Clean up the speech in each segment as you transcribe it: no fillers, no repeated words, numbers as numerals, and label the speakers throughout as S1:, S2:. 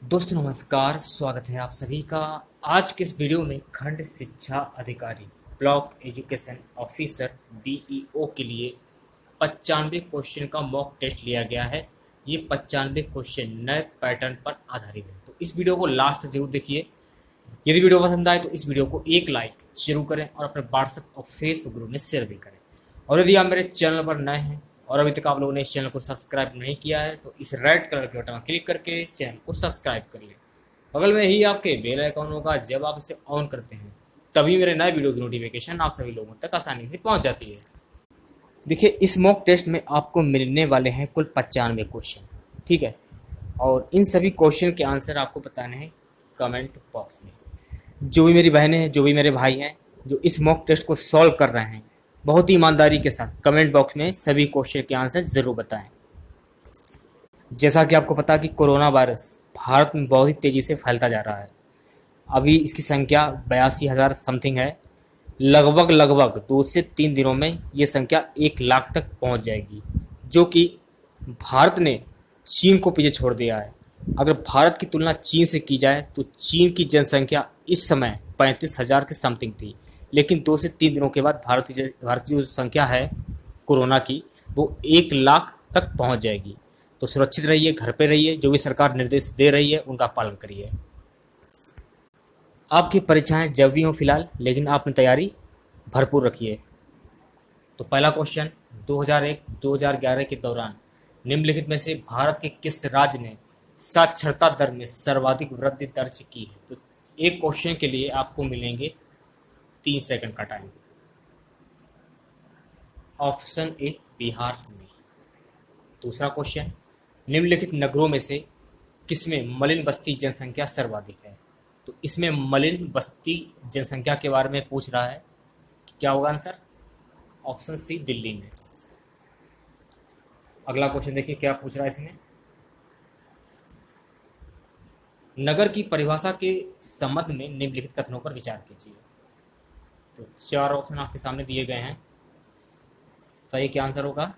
S1: दोस्तों नमस्कार, स्वागत है आप सभी का। आज के इस वीडियो में खंड शिक्षा अधिकारी ब्लॉक एजुकेशन ऑफिसर बीईओ के लिए 95 क्वेश्चन का मॉक टेस्ट लिया गया है। ये 95 क्वेश्चन नए पैटर्न पर आधारित है, तो इस वीडियो को लास्ट तक जरूर देखिए। यदि वीडियो पसंद आए तो इस वीडियो को एक लाइक जरूर करें और अपने व्हाट्सएप और फेसबुक ग्रुप में शेयर भी करें। और यदि आप मेरे चैनल पर नए हैं और अभी तक आप लोगों ने इस चैनल को सब्सक्राइब नहीं किया है तो इस रेड कलर के बटन क्लिक करके चैनल को सब्सक्राइब कर लें। बगल में ही आपके बेल आइकॉन होगा, जब आप इसे ऑन करते हैं तभी मेरे नए वीडियो की नोटिफिकेशन आप सभी लोगों तक आसानी से पहुंच जाती है। देखिए, इस मॉक टेस्ट में आपको मिलने वाले हैं कुल 95 क्वेश्चन, ठीक है। और इन सभी क्वेश्चन के आंसर आपको बताने हैं कमेंट बॉक्स में। जो भी मेरी बहनें हैं, जो भी मेरे भाई हैं, जो इस मॉक टेस्ट को सॉल्व कर रहे हैं, बहुत ही ईमानदारी के साथ कमेंट बॉक्स में सभी क्वेश्चन के आंसर जरूर बताएं। जैसा कि आपको पता कि कोरोना वायरस भारत में बहुत ही तेज़ी से फैलता जा रहा है। अभी इसकी संख्या 82,000 समथिंग है। लगभग 2 से 3 दिनों में ये संख्या 1 लाख तक पहुंच जाएगी, जो कि भारत ने चीन को पीछे छोड़ दिया है। अगर भारत की तुलना चीन से की जाए तो चीन की जनसंख्या इस समय 35,000 के समथिंग थी, लेकिन 2 से 3 दिनों के बाद भारत की जो संख्या है कोरोना की, वो 1 लाख तक पहुंच जाएगी। तो सुरक्षित रहिए, घर पे रहिए, जो भी सरकार निर्देश दे रही है उनका पालन करिए। आपकी परीक्षाएं जब भी हों फिलहाल, लेकिन आपने तैयारी भरपूर रखिए। तो पहला क्वेश्चन, 2001-2011 के दौरान निम्नलिखित में से भारत के किस राज्य ने साक्षरता दर में सर्वाधिक वृद्धि दर्ज की है? तो एक क्वेश्चन के लिए आपको मिलेंगे 3 सेकंड का टाइम। ऑप्शन ए बिहार में। दूसरा क्वेश्चन, निम्नलिखित नगरों में से किसमें मलिन बस्ती जनसंख्या सर्वाधिक है? तो इसमें मलिन बस्ती जनसंख्या के बारे में पूछ रहा है। क्या होगा आंसर? ऑप्शन सी दिल्ली में। अगला क्वेश्चन देखिए क्या पूछ रहा है इसमें। नगर की परिभाषा के संबंध में निम्नलिखित कथनों पर विचार कीजिए। तो 4 ऑप्शन आपके सामने दिए गए हैं, तो ये क्या आंसर होगा?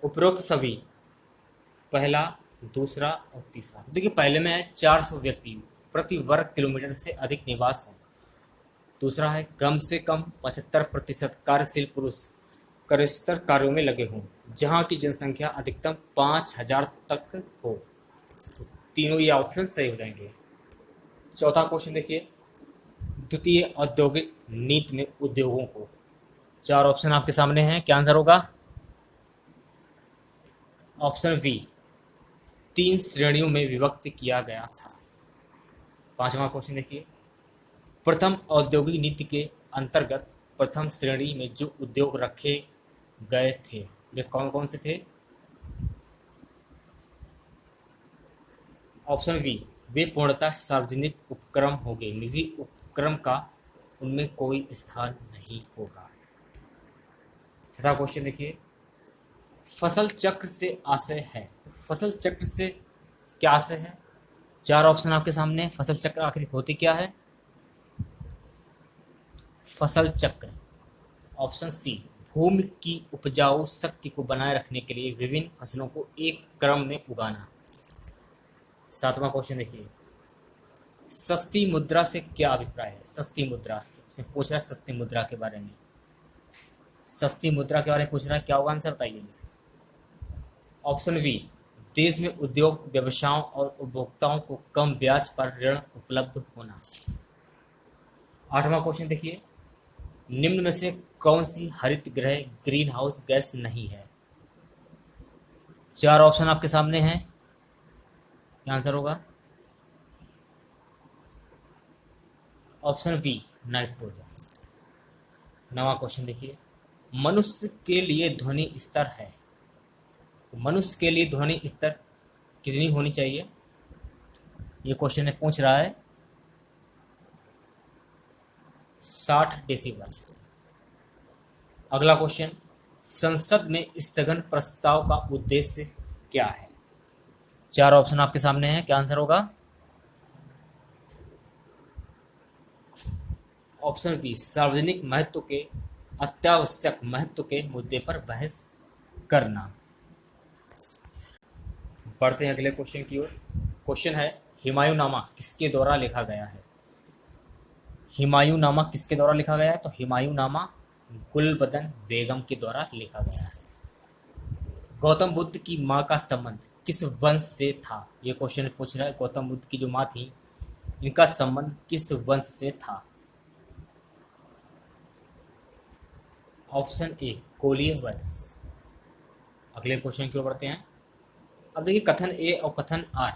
S1: उपरोक्त सभी, पहला, दूसरा और तीसरा। देखिए, पहले में है 400 व्यक्ति प्रति वर्ग किलोमीटर से अधिक निवास हो। दूसरा है कम से कम 75% कार्यशील पुरुष कार्यस्तर कार्यों में लगे हों, जहां की जनसंख्या अधिकतम 5,000 तक हो। तो तीनों ये ऑप्शन सही हो जाएंगे। चौथा क्वेश्चन देखिए, द्वितीय औद्योगिक नीति में उद्योगों को, 4 ऑप्शन आपके सामने हैं, क्या आंसर होगा? ऑप्शन बी, 3 श्रेणियों में विभक्त किया गया था। पांचवा क्वेश्चन देखिए, प्रथम औद्योगिक नीति के अंतर्गत प्रथम श्रेणी में जो उद्योग रखे गए थे वे कौन कौन से थे? ऑप्शन बी, वे पूर्णतः सार्वजनिक उपक्रम होंगे, निजी उपक्रम का उनमें कोई स्थान नहीं होगा। छठा क्वेश्चन देखिए, फसल चक्र से आशय है। फसल चक्र से क्या आशय है? 4 ऑप्शन आपके सामने। फसल चक्र आखिर होती क्या है? फसल चक्र, ऑप्शन सी, भूमि की उपजाऊ शक्ति को बनाए रखने के लिए विभिन्न फसलों को एक क्रम में उगाना। 7वां क्वेश्चन देखिए, सस्ती मुद्रा से क्या अभिप्राय है? सस्ती मुद्रा से पूछ रहा है, सस्ती मुद्रा के बारे में। सस्ती मुद्रा के बारे में पूछ रहा है, क्या होगा आंसर बताइए। ऑप्शन बी, देश में उद्योग व्यवसायों और उपभोक्ताओं को कम ब्याज पर ऋण उपलब्ध होना। 8वां क्वेश्चन देखिए, निम्न में से कौन सी हरित गृह ग्रीन हाउस गैस नहीं है? 4 ऑप्शन आपके सामने हैं, क्या आंसर होगा? Option B, nitrogen. 9वां क्वेश्चन देखिए, मनुष्य के लिए ध्वनि स्तर है। तो मनुष्य के लिए ध्वनि स्तर कितनी होनी चाहिए? ये क्वेश्चन में पूछ रहा है। 60 डेसिबल। अगला क्वेश्चन, संसद में स्थगन प्रस्ताव का उद्देश्य क्या है? 4 ऑप्शन आपके सामने हैं, क्या आंसर होगा? ऑप्शन बी, सार्वजनिक महत्व के अत्यावश्यक महत्व के मुद्दे पर बहस करना। बढ़ते हैं अगले क्वेश्चन की ओर। क्वेश्चन है, हुमायूंनामा किसके द्वारा लिखा गया है? हुमायूंनामा किसके द्वारा लिखा गया है? तो हुमायूंनामा गुलबदन बेगम के द्वारा लिखा गया है। गौतम बुद्ध की माँ का संबंध किस वंश से था? ये क्वेश्चन पूछ रहा है। गौतम बुद्ध की जो माँ थी, इनका संबंध किस वंश से था? ऑप्शन ए कोलीय वंश। अगले क्वेश्चन की ओर बढ़ते हैं। अब देखिए, कथन ए और कथन आर,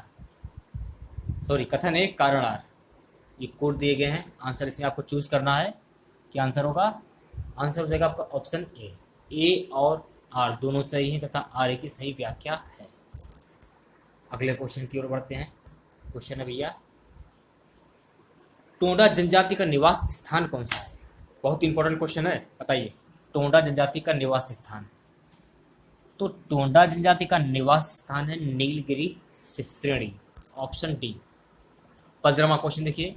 S1: सॉरी कथन ए कारण आर, ये कोड दिए गए हैं। आंसर इसमें आपको चूज करना है। क्या आंसर होगा? आंसर हो जाएगा आपका ऑप्शन ए। ए और आर दोनों सही हैं तथा आर ए की सही व्याख्या है। अगले क्वेश्चन की ओर बढ़ते हैं। क्वेश्चन है भैया, टोंडा जनजाति का निवास स्थान कौन सा है? बहुत इंपॉर्टेंट क्वेश्चन है, बताइए। टोंडा जनजाति का निवास स्थान, तो टोंडा जनजाति का निवास स्थान है नीलगिरी श्रेणी, ऑप्शन डी। 15वां क्वेश्चन देखिए,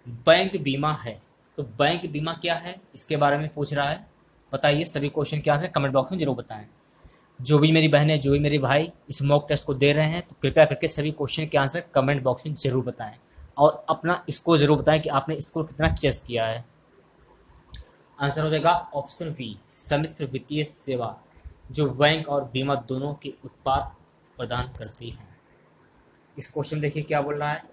S1: बैंक बीमा है, तो बैंक बीमा क्या है, इसके बारे में पूछ रहा है। बताइए। सभी क्वेश्चन के आंसर कमेंट बॉक्स में जरूर बताएं। जो भी मेरी बहनें, जो भी मेरे भाई इस मॉक टेस्ट को दे रहे हैं, तो कृपया करके सभी क्वेश्चन के आंसर कमेंट बॉक्स में जरूर बताएं और अपना स्कोर जरूर बताएं कि आपने स्कोर कितना चेस किया है। आंसर हो जाएगा ऑप्शन बी, सम्मिश्र वित्तीय सेवा, जो बैंक और बीमा दोनों के उत्पाद प्रदान करती है। इस क्वेश्चन देखिए क्या बोल रहा है।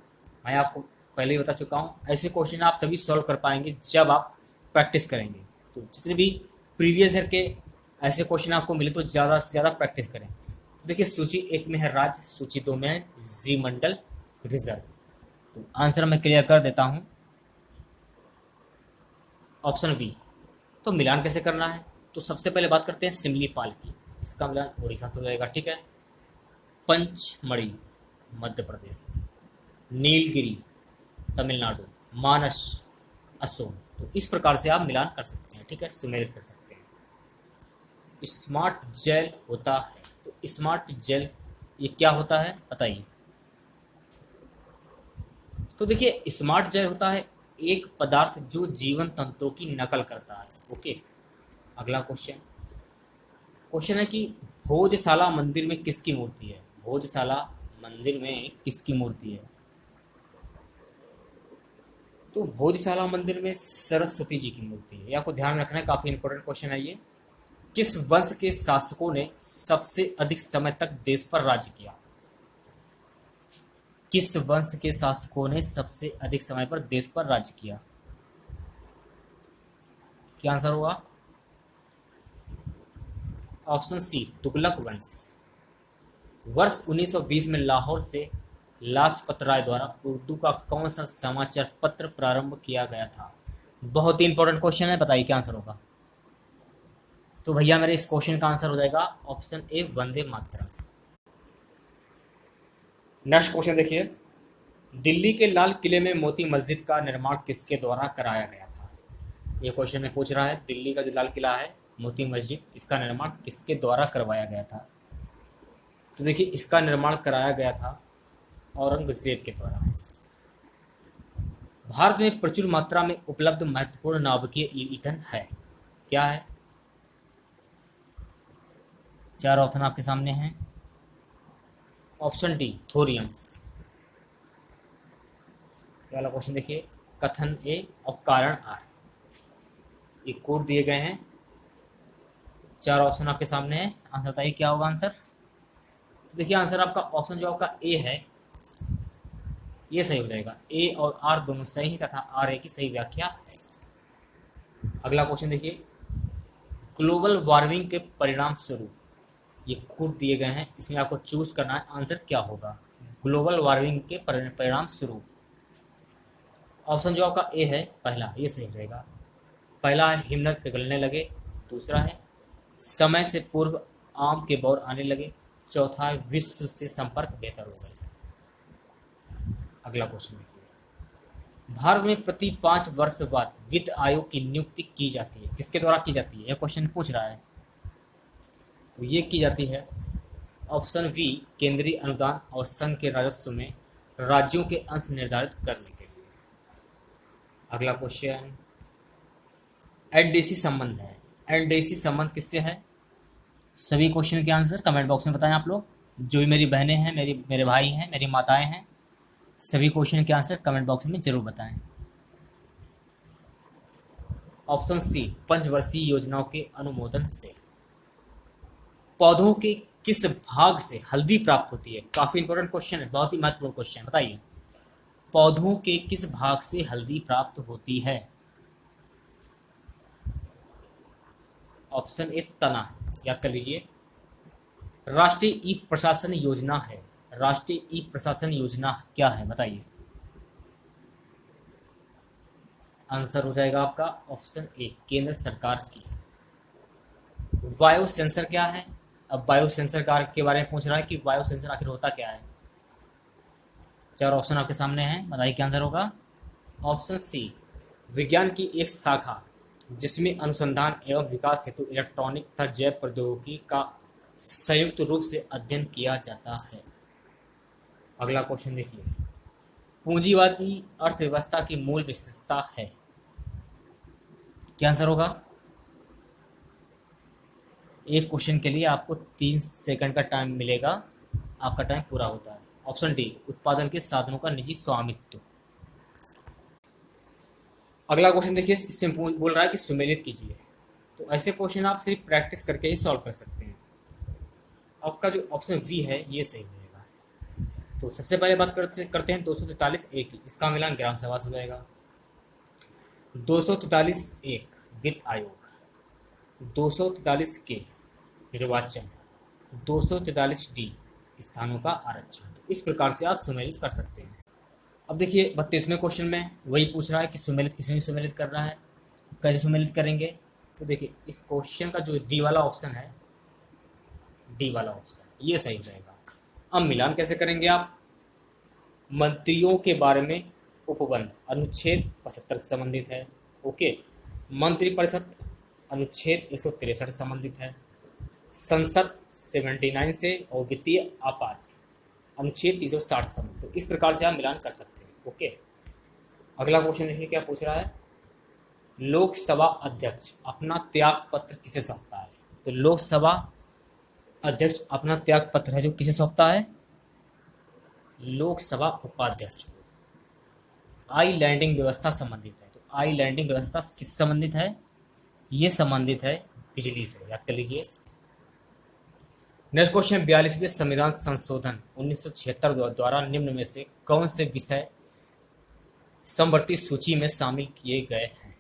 S1: मैं आपको पहले ही बता चुका हूँ, ऐसे क्वेश्चन आप तभी सॉल्व कर पाएंगे जब आप प्रैक्टिस करेंगे। तो जितने भी प्रीवियस ईयर के ऐसे क्वेश्चन आपको मिले, तो ज़्यादा से ज़्यादा प्रैक्टिस करें। तो देखिए, सूची 1 में है राज्य, सूची 2 में है जी मंडल रिजर्व। तो आंसर मैं क्लियर कर देता हूँ, ऑप्शन बी। तो मिलान कैसे करना है? तो सबसे पहले बात करते हैं सिमलीपाल की। इसका मिलान उड़ीसा से हो जाएगा, ठीक है। पंचमढ़ी मध्य प्रदेश, नीलगिरी तमिलनाडु, मानस असम। तो इस प्रकार से आप मिलान कर सकते हैं, ठीक है, सुमेलित कर सकते हैं। स्मार्ट जेल होता है, तो स्मार्ट जेल ये क्या होता है बताइए। तो देखिए, स्मार्ट जेल होता है एक पदार्थ जो जीवन तंत्रों की नकल करता है। ओके। अगला क्वेश्चन, क्वेश्चन है कि भोजशाला मंदिर में किसकी मूर्ति है? भोजशाला मंदिर में किसकी मूर्ति है? तो भोजशाला मंदिर में सरस्वती जी की मूर्ति है। ये आपको ध्यान रखना है, काफी इंपॉर्टेंट क्वेश्चन है ये। किस वंश के शासकों ने सबसे अधिक समय तक देश पर राज्य किया? किस वंश के शासकों ने सबसे अधिक समय पर देश पर राज्य किया? क्या आंसर होगा? ऑप्शन सी, तुगलक वंश। वर्ष 1920 में लाहौर से लाजपत राय द्वारा उर्दू का कौन सा समाचार पत्र प्रारंभ किया गया था? बहुत ही इंपॉर्टेंट क्वेश्चन है, बताइए क्या आंसर होगा। तो भैया मेरे इस क्वेश्चन का आंसर हो जाएगा option A, Vande Mataram. Next question देखिए, दिल्ली के लाल किले में मोती मस्जिद का निर्माण किसके द्वारा कराया गया था? ये क्वेश्चन में पूछ रहा है, दिल्ली का जो लाल किला है मोती मस्जिद, इसका निर्माण किसके द्वारा करवाया गया था? तो देखिए, इसका निर्माण कराया गया था औरंगजेब के द्वारा। भारत में प्रचुर मात्रा में उपलब्ध महत्वपूर्ण नाभिकीय ईंधन है, क्या है? 4 ऑप्शन आपके सामने हैं। Option D, thorium. वाला क्वेश्चन देखिए, कथन ए और कारण आर, ये कोड दिए गए हैं। 4 ऑप्शन आपके सामने है। आंसर बताइए क्या होगा आंसर। देखिए, आंसर आपका ऑप्शन जो आपका ए है, ये सही हो जाएगा। ए और आर दोनों सही हैं तथा आर ए की सही व्याख्या है। अगला क्वेश्चन देखिए, ग्लोबल वार्मिंग के परिणाम स्वरूप, ये कोड दिए गए हैं, इसमें आपको चूज करना है आंसर क्या होगा। ग्लोबल वार्मिंग के परिणाम स्वरूप, ऑप्शन जो आपका ए है पहला, ये सही रहेगा। पहला है हिमनद पिघलने लगे, दूसरा है समय से पूर्व आम के बौर आने लगे, चौथा है विश्व से संपर्क बेहतर हो गए। अगला क्वेश्चन देखिए, भारत में प्रति 5 वर्ष बाद वित्त आयोग की नियुक्ति की जाती है, किसके द्वारा की जाती है? यह क्वेश्चन पूछ रहा है। तो ये की जाती है ऑप्शन बी, केंद्रीय अनुदान और संघ के राजस्व में राज्यों के अंश निर्धारित करने के लिए। अगला क्वेश्चन, एनडीसी संबंध है। एनडीसी संबंध किससे है? सभी क्वेश्चन के आंसर कमेंट बॉक्स में बताएं आप लोग। जो भी मेरी बहनें हैं, मेरे भाई हैं, मेरी माताएं हैं, सभी क्वेश्चन के आंसर कमेंट बॉक्स में जरूर बताएं। ऑप्शन सी, पंचवर्षीय योजनाओं के अनुमोदन से पौधों के किस भाग से हल्दी प्राप्त होती है? काफी इंपॉर्टेंट क्वेश्चन है, बहुत ही महत्वपूर्ण क्वेश्चन। बताइए, पौधों के किस भाग से हल्दी प्राप्त होती है? ऑप्शन ए, तना। याद कर लीजिए। राष्ट्रीय ई प्रशासन योजना है। राष्ट्रीय ई प्रशासन योजना क्या है? बताइए। आंसर हो जाएगा आपका ऑप्शन ए, केंद्र सरकार की। वायु सेंसर क्या है? अब वायु सेंसर के बारे में पूछ रहा है कि वायु सेंसर आखिर होता क्या है। चार ऑप्शन आपके सामने हैं, बताइए क्या आंसर होगा। ऑप्शन सी, विज्ञान की एक शाखा जिसमें अनुसंधान एवं विकास हेतु इलेक्ट्रॉनिक तथा जैव प्रौद्योगिकी का संयुक्त रूप से अध्ययन किया जाता है। अगला क्वेश्चन देखिए, पूंजीवादी अर्थव्यवस्था की मूल विशेषता है। क्या आंसर होगा? एक क्वेश्चन के लिए आपको 3 सेकंड का टाइम मिलेगा, आपका टाइम पूरा होता है। ऑप्शन डी, उत्पादन के साधनों का निजी स्वामित्व। अगला क्वेश्चन देखिए, इसमें बोल रहा है कि सुमेलित कीजिए। तो ऐसे क्वेश्चन आप सिर्फ प्रैक्टिस करके ही सॉल्व कर सकते हैं। आपका जो ऑप्शन वी है ये सही रहेगा। तो सबसे पहले बात करते हैं 243 ए की। इसका मिलान ग्राम सभा से हो जाएगा। 243 एक, वित्त आयोग। 243 के, निर्वाचन। 243 डी, स्थानों का आरक्षण। तो इस प्रकार से आप सुमेलित कर सकते हैं। अब देखिए 32वें क्वेश्चन में वही पूछ रहा है कि सुमेलित किसमें सुमेलित कर रहा है, कैसे सुमेलित करेंगे। तो देखिए इस क्वेश्चन का जो डी वाला ऑप्शन है, डी वाला ऑप्शन ये सही रहेगा। अब मिलान कैसे करेंगे आप? मंत्रियों के बारे में उपबंध अनुच्छेद 75 से संबंधित है। ओके, मंत्रिपरिषद अनुच्छेद 163 से संबंधित है। संसद 79 से और वित्तीय आपात अनुच्छेद 360 से संबंधित। तो इस प्रकार से आप मिलान कर सकते हैं। ओके, अगला क्वेश्चन देखिए क्या पूछ रहा है। लोकसभा अध्यक्ष अपना त्याग पत्र किसे सौंपता है? तो लोकसभा अध्यक्ष अपना त्याग पत्र है जो किसे सौंपता है? लोकसभा उपाध्यक्ष को। आई लैंडिंग व्यवस्था संबंधित है। तो आई लैंडिंग व्यवस्था किससे संबंधित है? ये संबंधित है बिजली से, याद कर लीजिए। नेक्स्ट क्वेश्चन, 42वें संविधान संशोधन 1976 द्वारा निम्न में से कौन से विषय समवर्ती सूची में शामिल किए गए हैं?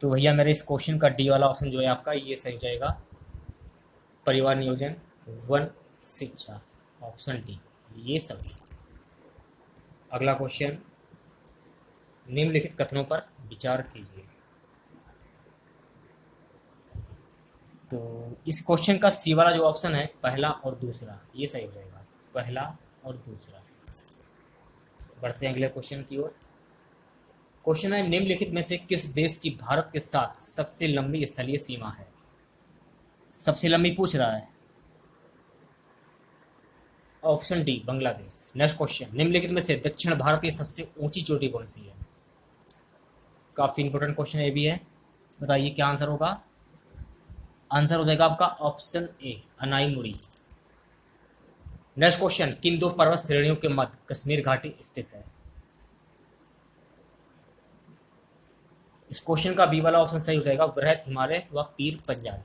S1: तो भैया मेरे इस क्वेश्चन का डी वाला ऑप्शन जो है आपका ये सही जाएगा, परिवार नियोजन, वन, शिक्षा। ऑप्शन डी ये सभी। अगला क्वेश्चन, निम्नलिखित कथनों पर विचार कीजिए। तो इस क्वेश्चन का सी वाला जो ऑप्शन है, पहला और दूसरा, ये सही हो जाएगा, पहला और दूसरा। बढ़ते हैं अगले क्वेश्चन की ओर। क्वेश्चन है, निम्नलिखित में से किस देश की भारत के साथ सबसे लंबी स्थलीय सीमा है? सबसे लंबी पूछ रहा है। Option D, Bangladesh. Next question, निम्नलिखित में से दक्षिण भारत की सबसे ऊंची चोटी कौन सी है? काफी इंपोर्टेंट क्वेश्चन ये भी है, बताइए क्या आंसर होगा। आंसर हो जाएगा आपका option A, Anamudi. Next question, किन दो पर्वत श्रेणियों के मध्य कश्मीर घाटी स्थित है? इस क्वेश्चन का बी वाला ऑप्शन सही हो जाएगा, बृहत हिमालय व पीर पंजाब।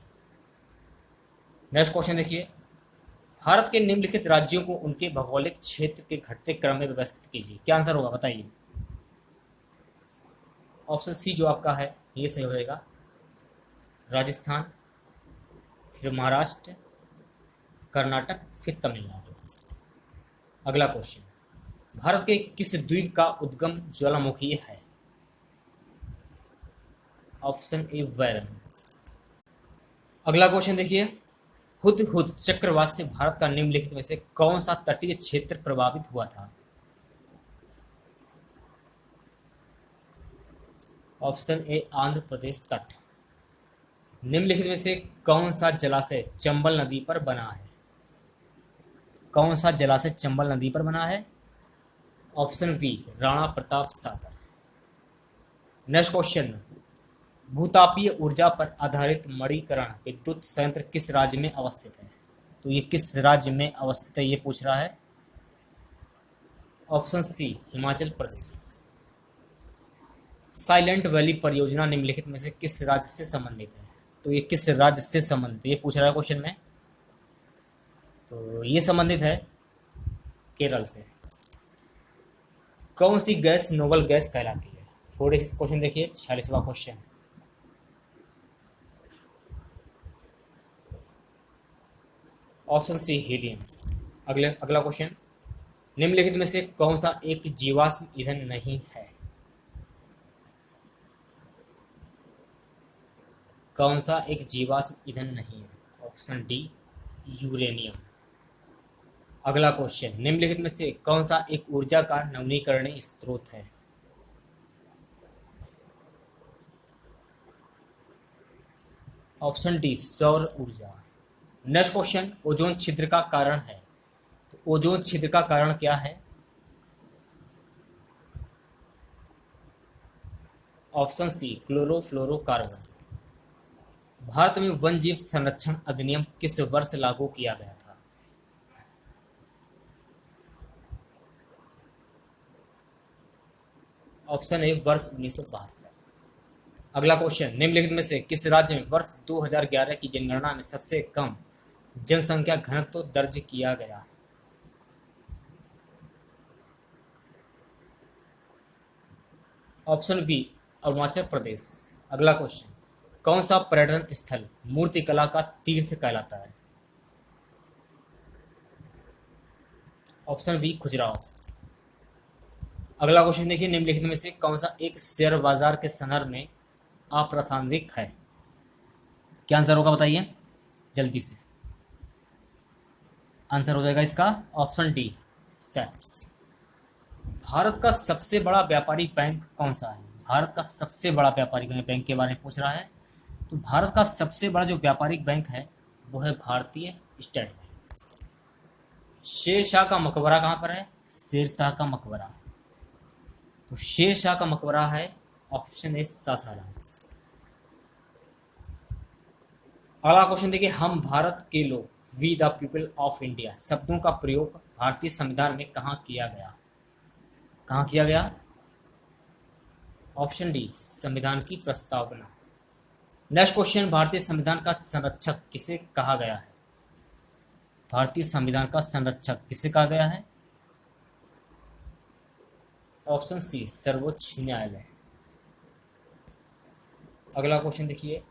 S1: नेक्स्ट क्वेश्चन देखिए, भारत के निम्नलिखित राज्यों को उनके भौगोलिक क्षेत्र के घटते क्रम में व्यवस्थित कीजिए। क्या आंसर होगा बताइए। ऑप्शन सी जो आपका है ये सही हो जाएगा, राजस्थान, फिर महाराष्ट्र, कर्नाटक, फिर तमिलनाडु। अगला क्वेश्चन, भारत के किस द्वीप का उद्गम ज्वालामुखी है? ऑप्शन ए, वैरण। अगला क्वेश्चन देखिए, हुदहुद चक्रवात से भारत का निम्नलिखित में से कौन सा तटीय क्षेत्र प्रभावित हुआ था? ऑप्शन ए, आंध्र प्रदेश तट। निम्नलिखित में से कौन सा जलाशय चंबल नदी पर बना है? कौन सा जलाशय चंबल नदी पर बना है? Option B, Rana Pratap Sagar. Next question, भूतापीय ऊर्जा पर आधारित मणिकरण विद्युत संयंत्र किस राज्य में अवस्थित है? तो ये किस राज्य में अवस्थित है, ये पूछ रहा है। ऑप्शन सी हिमाचल प्रदेश। साइलेंट वैली परियोजना निम्नलिखित में से किस राज्य से संबंधित है, तो ये किस राज्य से संबंधित है, ये पूछ रहा है क्वेश्चन में। तो ये संबंधित है केरल से। कौन सी गैस नोबल गैस कहलाती है, थोड़े से क्वेश्चन देखिए, 46वां क्वेश्चन। Option C helium. अगला क्वेश्चन, निम्नलिखित में से कौन सा एक जीवाश्म ईंधन नहीं है, कौन सा एक जीवाश्म ईंधन नहीं है। Option D uranium. अगला क्वेश्चन, निम्नलिखित में से कौन सा एक ऊर्जा का नवीकरणीय स्रोत है। ऑप्शन डी सौर ऊर्जा। नेक्स्ट क्वेश्चन, ओजोन छिद्र का कारण है, तो ओजोन छिद्र का कारण क्या है। Option C chlorofluorocarbon. भारत में वन जीव संरक्षण अधिनियम किस वर्ष लागू किया गया था। ऑप्शन ए वर्ष 1972। अगला क्वेश्चन, निम्नलिखित में से किस राज्य में वर्ष 2011 की जनगणना में सबसे कम जनसंख्या घनत्व दर्ज किया गया। Option B Arunachal Pradesh. अगला क्वेश्चन, कौन सा पर्यटन स्थल मूर्तिकला का तीर्थ कहलाता है। Option B Khajuraho. अगला क्वेश्चन देखिए, निम्नलिखित में से कौन सा एक शेयर बाजार के संदर्भ में अप्रासंगिक है। क्या आंसर होगा बताइए जल्दी से। आंसर हो जाएगा इसका ऑप्शन डी सेप्स। भारत का सबसे बड़ा व्यापारिक बैंक कौन सा है, भारत का सबसे बड़ा व्यापारिक बैंक के बारे में पूछ रहा है। तो भारत का सबसे बड़ा जो व्यापारिक बैंक है वो है भारतीय स्टेट बैंक। शेर शाह का मकबरा कहाँ पर है, शेर शाह का मकबरा, तो शेर शाह का मकबरा है ऑप्शन ए सासाराम। अगला क्वेश्चन देखिए, हम भारत के लोग, we the people of India शब्दों का प्रयोग भारतीय संविधान में कहाँ किया गया, कहाँ किया गया। ऑप्शन डी संविधान की प्रस्तावना। नेक्स्ट क्वेश्चन, भारतीय संविधान का संरक्षक किसे कहा गया है, भारतीय संविधान का संरक्षक किसे कहा गया है। ऑप्शन सी सर्वोच्च न्यायालय। अगला क्वेश्चन देखिए,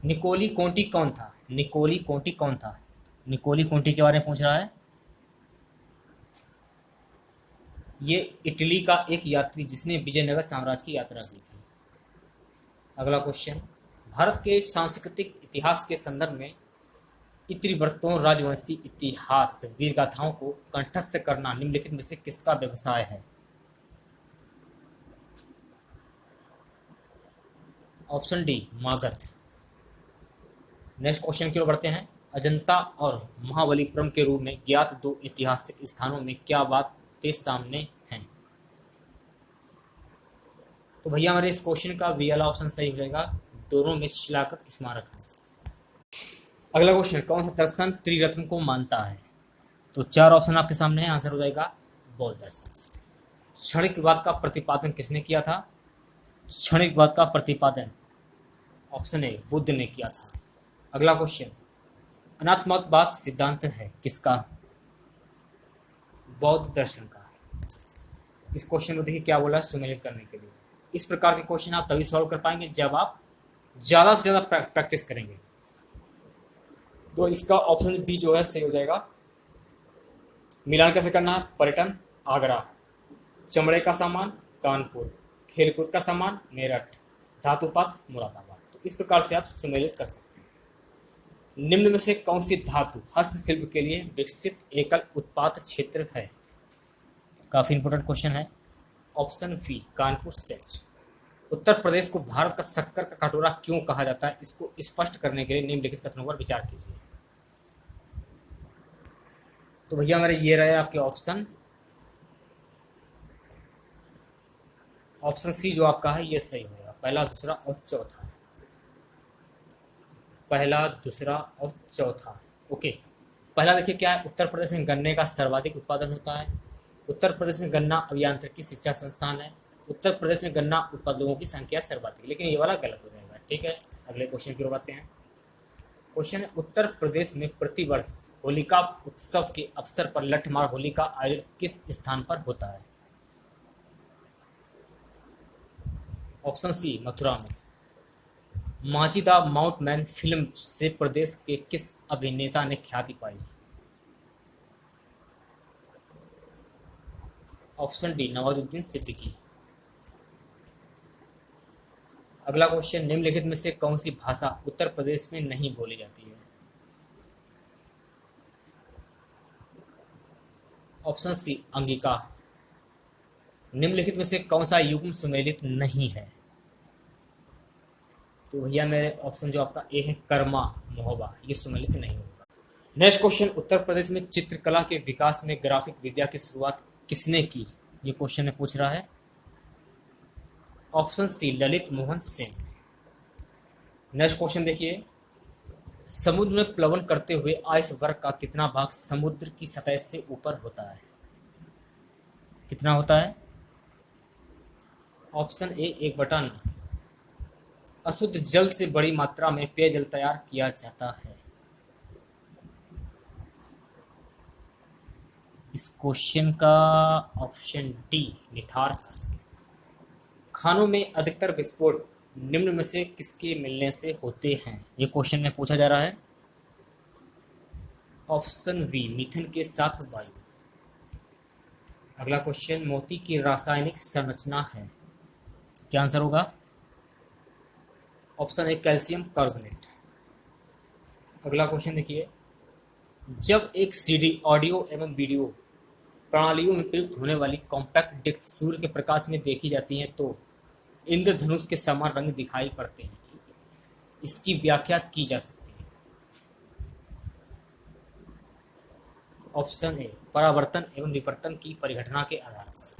S1: निकोली कोंटी कौन था, निकोली कोंटी कौन था, निकोली कोंटी के बारे में पूछ रहा है। ये इटली का एक यात्री जिसने विजयनगर साम्राज्य की यात्रा की थी। अगला क्वेश्चन, भारत के सांस्कृतिक इतिहास के संदर्भ में इतिवृत्तों राजवंशी इतिहास वीर गाथाओं को कंठस्थ करना निम्नलिखित में से किसका व्यवसाय है। Option D Magadh. Next question की ओर बढ़ते हैं, अजंता और महाबलीपुरम के रूप में ज्ञात दो ऐतिहासिक स्थानों में क्या बातें सामने हैं। तो भैया हमारे इस क्वेश्चन का बी वाला ऑप्शन सही हो जाएगा, दोनों में शिलाकृत स्मारक है। अगला क्वेश्चन, कौन सा दर्शन त्रिरत्न को मानता है। तो चार ऑप्शन आपके सामने है, आंसर हो जाएगा बौद्ध दर्शन। क्षणिकवाद का प्रतिपादन किसने किया था, क्षणिकवाद का प्रतिपादन ऑप्शन ए बुद्ध ने किया था। अगला क्वेश्चन, अनात्मवाद सिद्धांत है किसका, बौद्ध दर्शन का। इस क्वेश्चन में देखिए क्या बोला है, सुमेलित करने के लिए। इस प्रकार के क्वेश्चन आप तभी सॉल्व कर पाएंगे जब आप ज्यादा से ज्यादा प्रैक्टिस करेंगे। तो इसका ऑप्शन बी जो है सही हो जाएगा। मिलान कैसे करना है, पर्यटन आगरा, चमड़े का सामान कानपुर, खेलकूद का सामान मेरठ, धातुपात मुरादाबाद। तो इस प्रकार से आप सुमेलित कर सकते हैं। निम्न में से कौन सी धातु हस्तशिल्प के लिए विकसित एकल उत्पाद क्षेत्र है। काफी इंपोर्टेंट क्वेश्चन है। Option B Kanpur सेच। उत्तर प्रदेश को भारत का शक्कर का कटोरा क्यों कहा जाता है, इसको स्पष्ट करने के लिए निम्नलिखित कथनों पर विचार कीजिए। तो भैया हमारे ये रहे आपके ऑप्शन। ऑप्शन सी जो आपका है ये सही होगा, पहला दूसरा और चौथा, पहला दूसरा और चौथा ओके, पहला देखिए क्या है, उत्तर प्रदेश में गन्ने का सर्वाधिक उत्पादन होता है। उत्तर प्रदेश में गन्ना अभियांत्रिकी शिक्षा संस्थान है। उत्तर प्रदेश में गन्ना उत्पादकों की संख्या सर्वाधिक, लेकिन ये वाला गलत हो जाएगा। ठीक है, अगले क्वेश्चन की ओर आते हैं। क्वेश्चन है, उत्तर प्रदेश में प्रतिवर्ष होलिका उत्सव के अवसर पर लठमार होली का आयोजन किस स्थान पर होता है? ऑप्शन सी मथुरा में। माझी द माउंट मैन फिल्म से प्रदेश के किस अभिनेता ने ख्याति पाई? Option D Nawazuddin Siddiqui. अगला क्वेश्चन, निम्नलिखित में से कौन सी भाषा उत्तर प्रदेश में नहीं बोली जाती है? Option C Angika. निम्नलिखित में से कौन सा युग्म सुमेलित नहीं है? तो भैया मेरे ऑप्शन जो आपका ए है कर्मा महोबा, ये सुमेलित नहीं होगा। नेक्स्ट क्वेश्चन, उत्तर प्रदेश में चित्रकला के विकास में ग्राफिक विद्या की शुरुआत किसने की? ये क्वेश्चन में पूछ रहा है। Option C Lalit Mohan Sen. Next question देखिए, समुद्र में प्लवन करते हुए आइसबर्ग का कितना भाग समुद्र की सतह से ऊपर होता है? कितना होता है? Option A 1/9। अशुद्ध जल से बड़ी मात्रा में पेयजल तैयार किया जाता है। इस क्वेश्चन का ऑप्शन डी निथार। खानों में अधिकतर विस्फोट निम्न में से किसके मिलने से होते हैं? ये क्वेश्चन में पूछा जा रहा है। ऑप्शन बी मीथेन के साथ वायु। अगला क्वेश्चन, मोती की रासायनिक संरचना है, क्या आंसर होगा? Option A calcium carbonate. अगला क्वेश्चन देखिए, जब एक सीडी ऑडियो एवं वीडियो प्रणालियों में प्रयुक्त होने वाली कॉम्पैक्ट डिस्क सूर्य के प्रकाश में देखी जाती हैं तो इंद्रधनुष के समान रंग दिखाई पड़ते हैं। इसकी व्याख्या की जा सकती है। ऑप्शन ए परावर्तन एवं विवर्तन की परिघटना के आधार पर।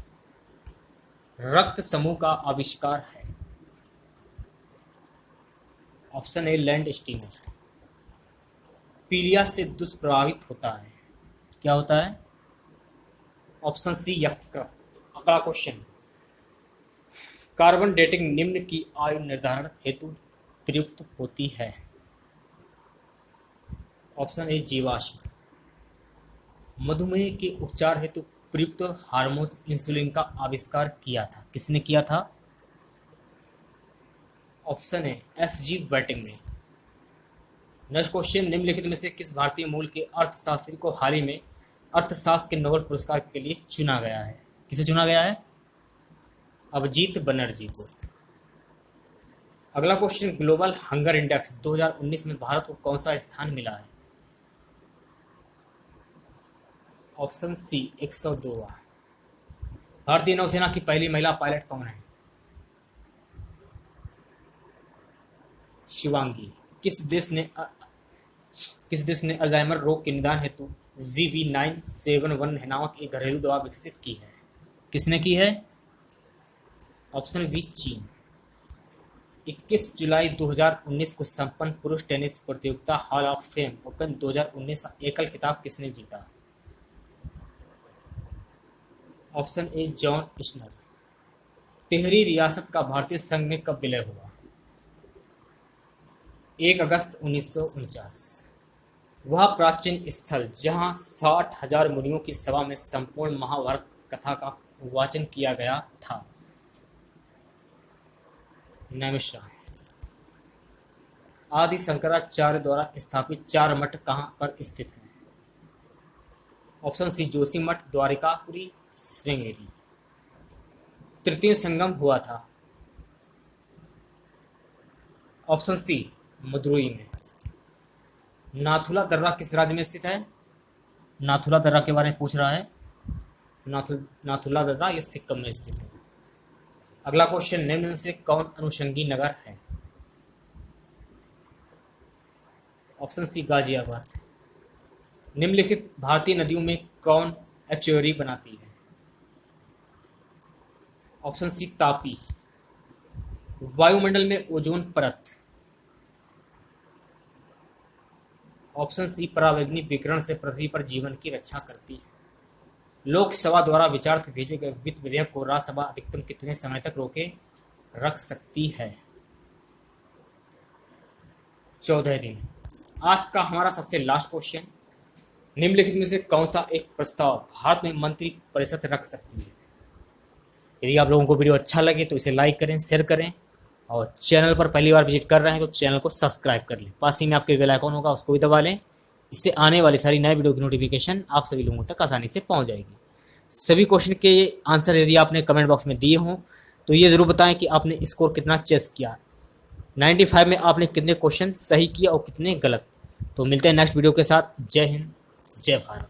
S1: रक्त समूह का आविष्कार है। Option a land steamer. पीलिया से दुष्प्रभावित होता है, क्या होता है? ऑप्शन सी यकृत। अगला क्वेश्चन, कार्बन डेटिंग निम्न की आयु निर्धारण हेतु प्रयुक्त होती है। ऑप्शन ए जीवाश्म। मधुमेह के उपचार हेतु प्रयुक्त हार्मोन इंसुलिन का आविष्कार किया था, किसने किया था? Option A F.G. बैटिंग ने। नेक्स्ट क्वेश्चन, निम्नलिखित में से किस भारतीय मूल के अर्थशास्त्री को हाल ही में अर्थशास्त्र के नोबेल पुरस्कार के लिए चुना गया है? किसे चुना गया है? अभिजीत बनर्जी को। अगला क्वेश्चन, ग्लोबल हंगर इंडेक्स 2019 में भारत को कौन सा स्थान मिला है? Option C 102। भारतीय नौसेना की पहली महिला पायलट कौन है? शिवांगी। किस देश ने अल्जाइमर रोग के निदान हेतु GV971 नामक एक घरेलू दवा विकसित की है? किसने की है? ऑप्शन बी चीन। 21 जुलाई 2019 को संपन्न पुरुष टेनिस प्रतियोगिता हॉल ऑफ फेम ओपन 2019 का एकल खिताब किसने जीता? Option A John Isner. Tehri रियासत का भारतीय संघ में कब विलय हुआ? 1 अगस्त 1949। वह प्राचीन स्थल जहां 60,000 मुनियों की सभा में संपूर्ण महाभारत कथा का वाचन किया गया था। नैमिषारण्य। आदि शंकराचार्य द्वारा स्थापित 4 मठ कहां पर स्थित हैं? ऑप्शन सी जोशी मठ, द्वारिकापुरी, श्रृंगेरी। तृतीय संगम हुआ था। ऑप्शन सी मदुरई में। नाथुला दर्रा किस राज्य में स्थित है? नाथुला दर्रा के बारे में पूछ रहा है। नाथुला दर्रा ये सिक्किम में स्थित है। अगला क्वेश्चन, निम्न में से कौन अनुषंगी नगर है? Option C Ghaziabad. निम्नलिखित भारतीय नदियों में कौन एस्चुअरी बनाती है? Option C Tapi. वायुमंडल में ओजोन परत ऑप्शन सी, परावैज्ञानिक विकिरण से पृथ्वी पर जीवन की रक्षा करती है। लोकसभा द्वारा विचार भेजे गए वित्त विधेयक को राज्यसभा अधिकतम कितने समय तक रोके रख सकती है? 14 दिन। आज का हमारा सबसे लास्ट क्वेश्चन, निम्नलिखित में से कौन सा एक प्रस्ताव भारत में मंत्री परिषद रख सकती है? यदि आप लोगों को वीडियो अच्छा लगे तो इसे लाइक करें, शेयर करें, और चैनल पर पहली बार विजिट कर रहे हैं तो चैनल को सब्सक्राइब कर लें। पास ही में आपके बेल आइकन होगा, उसको भी दबा लें। इससे आने वाली सारी नए वीडियो की नोटिफिकेशन आप सभी लोगों तक आसानी से पहुंच जाएगी। सभी क्वेश्चन के आंसर यदि आपने कमेंट बॉक्स में दिए हों तो ये ज़रूर बताएं कि आपने स्कोर कितना चेस किया, 95 में आपने कितने क्वेश्चन सही किया और कितने गलत। तो मिलते हैं नेक्स्ट वीडियो के साथ। जय हिंद, जय भारत।